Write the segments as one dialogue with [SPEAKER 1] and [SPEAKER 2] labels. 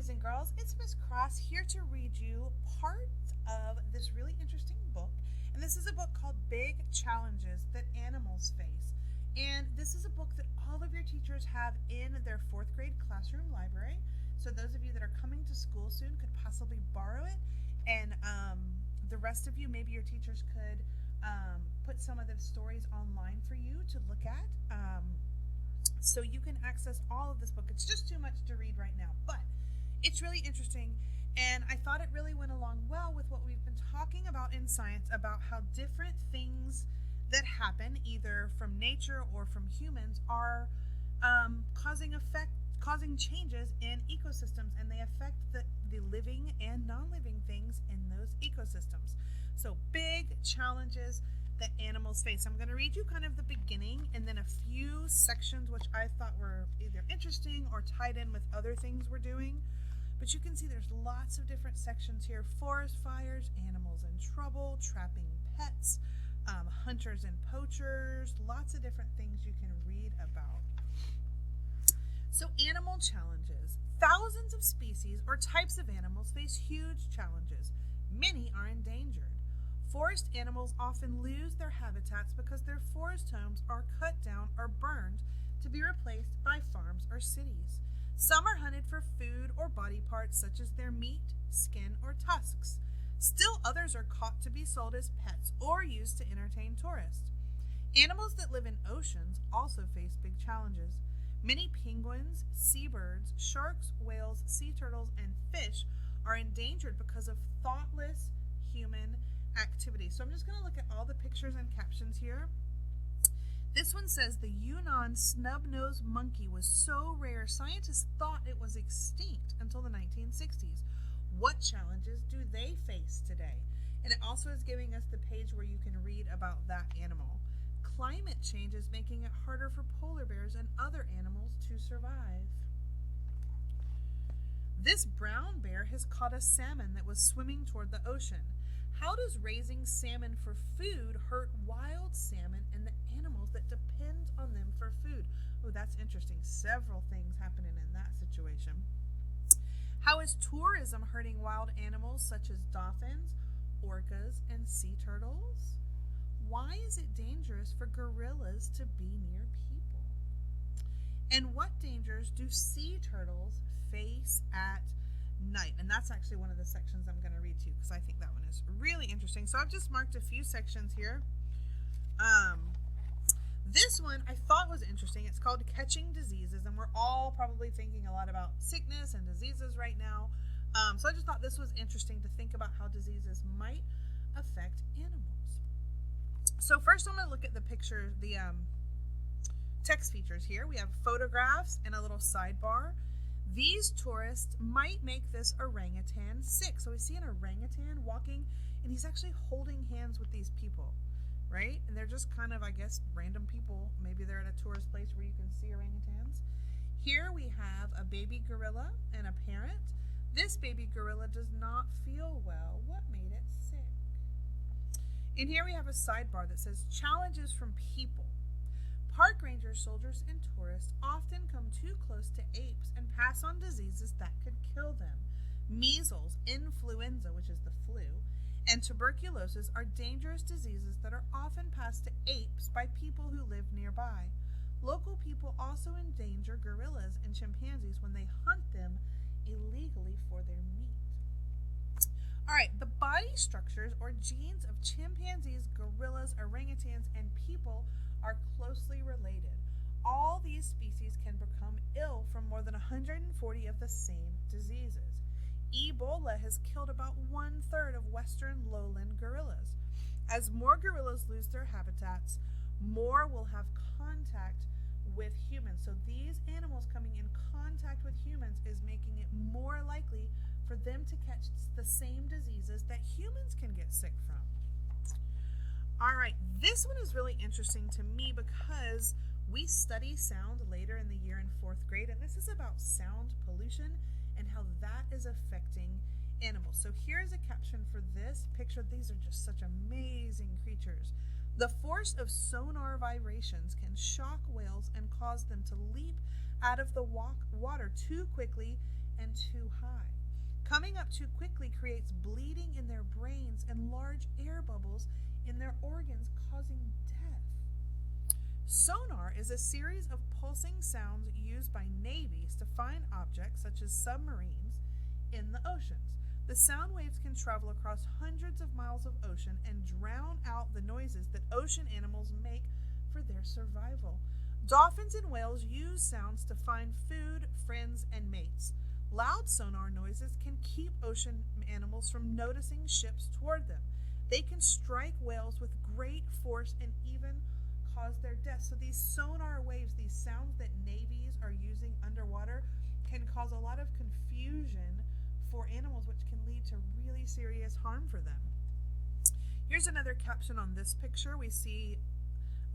[SPEAKER 1] boys and girls. It's Miss Cross here to read you part of this really interesting book. And this is a book called Big Challenges That Animals Face. And this is a book that all of your teachers have in their fourth grade classroom library. So those of you that are coming to school soon could possibly borrow it. And the rest of you, maybe your teachers could put some of the stories online for you to look at. So you can access all of this book. It's just too much to read right now, but it's really interesting, and I thought it really went along well with what we've been talking about in science about how different things that happen, either from nature or from humans, are causing changes in ecosystems, and they affect the living and non-living things in those ecosystems. So big challenges that animals face. I'm going to read you kind of the beginning and then a few sections which I thought were either interesting or tied in with other things we're doing. But you can see there's lots of different sections here. Forest fires, animals in trouble, trapping pets, hunters and poachers, lots of different things you can read about. So animal challenges. Thousands of species or types of animals face huge challenges. Many are endangered. Forest animals often lose their habitats because their forest homes are cut down or burned to be replaced by farms or cities. Some are hunted for food or body parts such as their meat, skin, or tusks. Still others are caught to be sold as pets or used to entertain tourists. Animals that live in oceans also face big challenges. Many penguins, seabirds, sharks, whales, sea turtles, and fish are endangered because of thoughtless human activity. So I'm just going to look at all the pictures and captions here. This one says the Yunnan snub-nosed monkey was so rare scientists thought it was extinct until the 1960s. What challenges do they face today? And it also is giving us the page where you can read about that animal. Climate change is making it harder for polar bears and other animals to survive. This brown bear has caught a salmon that was swimming toward the ocean. How does raising salmon for food hurt wild salmon and the animals that depend on them for food? Oh, that's interesting. Several things happening in that situation. How is tourism hurting wild animals such as dolphins, orcas, and sea turtles? Why is it dangerous for gorillas to be near people? And what dangers do sea turtles face at night? And that's actually one of the sections I'm going to read to you because I think that one is really interesting. So I've just marked a few sections here. This one I thought was interesting. It's called Catching Diseases, and we're all probably thinking a lot about sickness and diseases right now. So I just thought this was interesting to think about how diseases might affect animals. So first I'm going to look at the picture, the text features here. We have photographs and a little sidebar. These tourists might make this orangutan sick. So we see an orangutan walking, and he's actually holding hands with these people, right? And they're just kind of, I guess, random people. Maybe they're at a tourist place where you can see orangutans. Here we have a baby gorilla and a parent. This baby gorilla does not feel well. What made it sick? And here we have a sidebar that says challenges from people. Park rangers, soldiers, and tourists often come too close to apes and pass on diseases that could kill them. Measles, influenza, which is the flu, and tuberculosis are dangerous diseases that are often passed to apes by people who live nearby. Local people also endanger gorillas and chimpanzees when they hunt them illegally for their meat. All right, the body structures or genes of chimpanzees, gorillas, orangutans, and people are closely related. All these species can become ill from more than 140 of the same diseases. Ebola has killed about 1/3 of western lowland gorillas. As more gorillas lose their habitats, more will have contact with humans. So these animals coming in contact with humans is making it more likely for them to catch the same diseases that humans can get sick from. All right, this one is really interesting to me because we study sound later in the year in fourth grade, and this is about sound pollution and how that is affecting animals. So here's a caption for this picture. These are just such amazing creatures. The force of sonar vibrations can shock whales and cause them to leap out of the water too quickly and too high. Coming up too quickly creates bleeding in their brains and large air bubbles in their organs, causing death. Sonar is a series of pulsing sounds used by navies to find objects, such as submarines, in the oceans. The sound waves can travel across hundreds of miles of ocean and drown out the noises that ocean animals make for their survival. Dolphins and whales use sounds to find food, friends, and mates. Loud sonar noises can keep ocean animals from noticing ships toward them. They can strike whales with great force and even cause their death. So these sonar waves, these sounds that navies are using underwater, can cause a lot of confusion for animals, which can lead to really serious harm for them. Here's another caption on this picture. We see,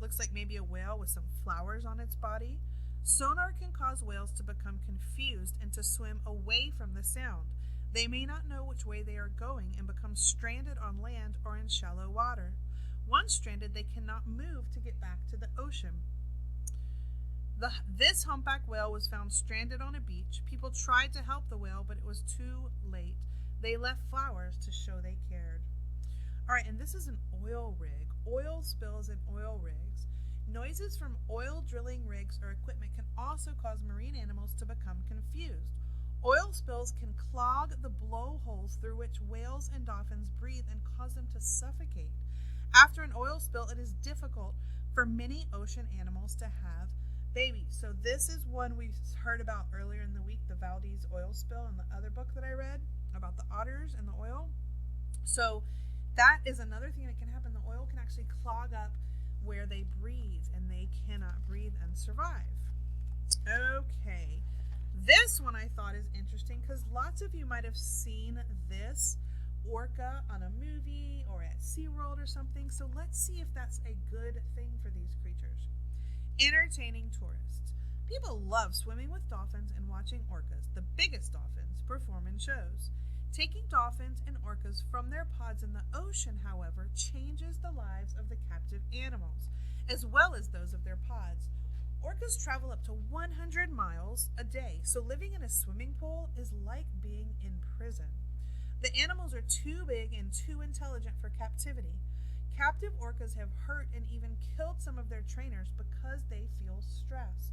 [SPEAKER 1] looks like maybe a whale with some flowers on its body. Sonar can cause whales to become confused and to swim away from the sound. They may not know which way they are going and become stranded on land or in shallow water. Once stranded, they cannot move to get back to the ocean. This humpback whale was found stranded on a beach. People tried to help the whale, but it was too late. They left flowers to show they cared. All right, and this is an oil rig. Oil spills in oil rigs. Noises from oil drilling rigs or equipment can also cause marine animals to become confused. Oil spills can clog the blowholes through which whales and dolphins breathe and cause them to suffocate. After an oil spill, it is difficult for many ocean animals to have babies. So this is one we heard about earlier in the week, the Valdez oil spill, in the other book that I read about the otters and the oil. So that is another thing that can happen. The oil can actually clog up where they breathe, and they cannot breathe and survive. Okay, this one I thought is interesting because lots of you might have seen this orca on a movie or at SeaWorld or something. So let's see if that's a good thing for these creatures. Entertaining tourists. People love swimming with dolphins and watching orcas, the biggest dolphins, perform in shows. Taking dolphins and orcas from their pods in the ocean, however, changes the lives of the captive animals, as well as those of their pods. Orcas travel up to 100 miles a day, so living in a swimming pool is like being in prison. The animals are too big and too intelligent for captivity. Captive orcas have hurt and even killed some of their trainers because they feel stressed.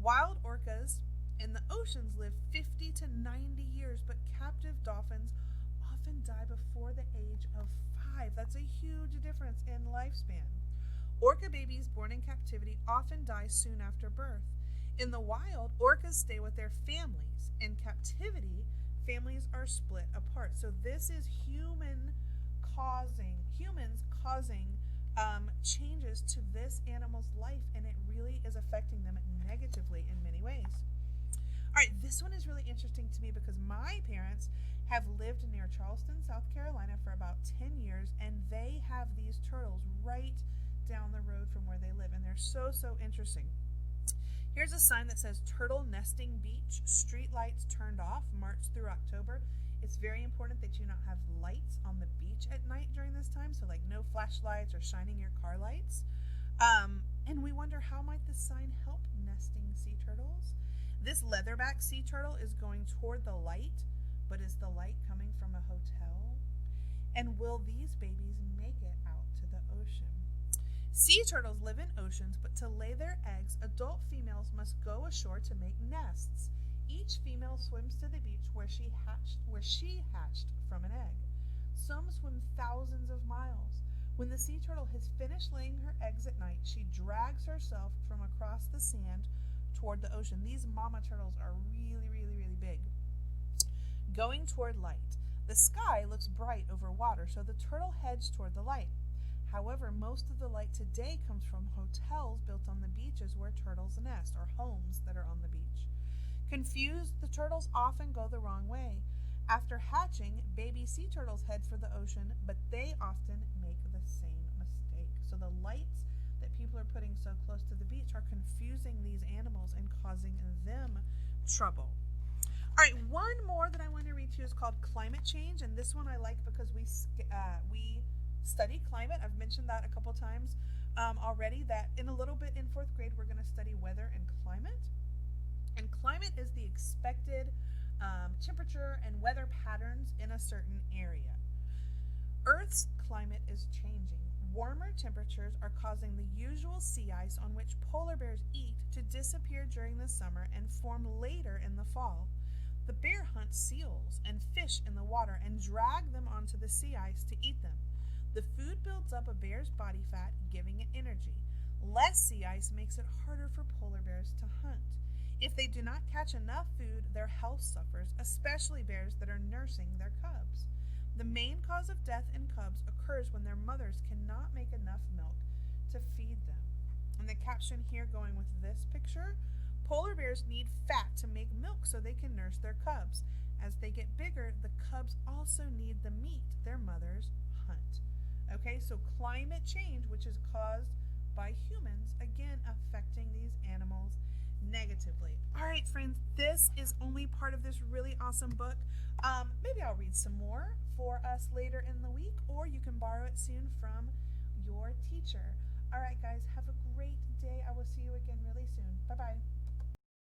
[SPEAKER 1] Wild orcas in the oceans live 50 to 90 years, but captive dolphins often die before the age of 5. That's a huge difference in lifespan. Orca babies born in captivity often die soon after birth. In the wild, orcas stay with their families. In captivity, families are split apart. So this is humans causing changes to this animal's life, and it really is affecting them negatively in many ways. All right, this one is really interesting to me because my parents have lived near Charleston, South Carolina for about 10 years, and they have these turtles right down the road from where they live, and they're so interesting. Here's a sign that says Turtle Nesting Beach, street lights turned off, March through October. It's very important that you not have lights on the beach at night during this time, so like no flashlights or shining your car lights. And we wonder, how might this sign help nesting sea turtles? This leatherback sea turtle is going toward the light, but is the light coming from a hotel? And will these babies make it out to the ocean? Sea turtles live in oceans, but to lay their eggs, adult females must go ashore to make nests. Each female swims to the beach where she hatched from an egg. Some swim thousands of miles. When the sea turtle has finished laying her eggs at night, she drags herself from across the sand toward the ocean. These mama turtles are really big. Going toward light. The sky looks bright over water, so the turtle heads toward the light. However, most of the light today comes from hotels built on the beaches where turtles nest, or homes that are on the beach. Confused, the turtles often go the wrong way. After hatching, baby sea turtles head for the ocean, but they often make the same mistake. So the lights that people are putting so close to the beach are confusing these animals and causing them trouble. All right, one more that I want to read to you is called Climate Change, and this one I like because we study climate. I've mentioned that a couple times already, that in a little bit in 4th grade we're going to study weather and climate. And climate is the expected temperature and weather patterns in a certain area. Earth's climate is changing. Warmer temperatures are causing the usual sea ice on which polar bears eat to disappear during the summer and form later in the fall. The bear hunts seals and fish in the water and drag them onto the sea ice to eat them. The food builds up a bear's body fat, giving it energy. Less sea ice makes it harder for polar bears to hunt. If they do not catch enough food, their health suffers, especially bears that are nursing their cubs. The main cause of death in cubs occurs when their mothers cannot make enough milk to feed them. And the caption here going with this picture, polar bears need fat to make milk so they can nurse their cubs. As they get bigger, the cubs also need the meat their mothers hunt. Okay, so climate change, which is caused by humans, again affecting these animals negatively. All right, friends, this is only part of this really awesome book. Maybe I'll read some more for us later in the week, or you can borrow it soon from your teacher. All right, guys, have a great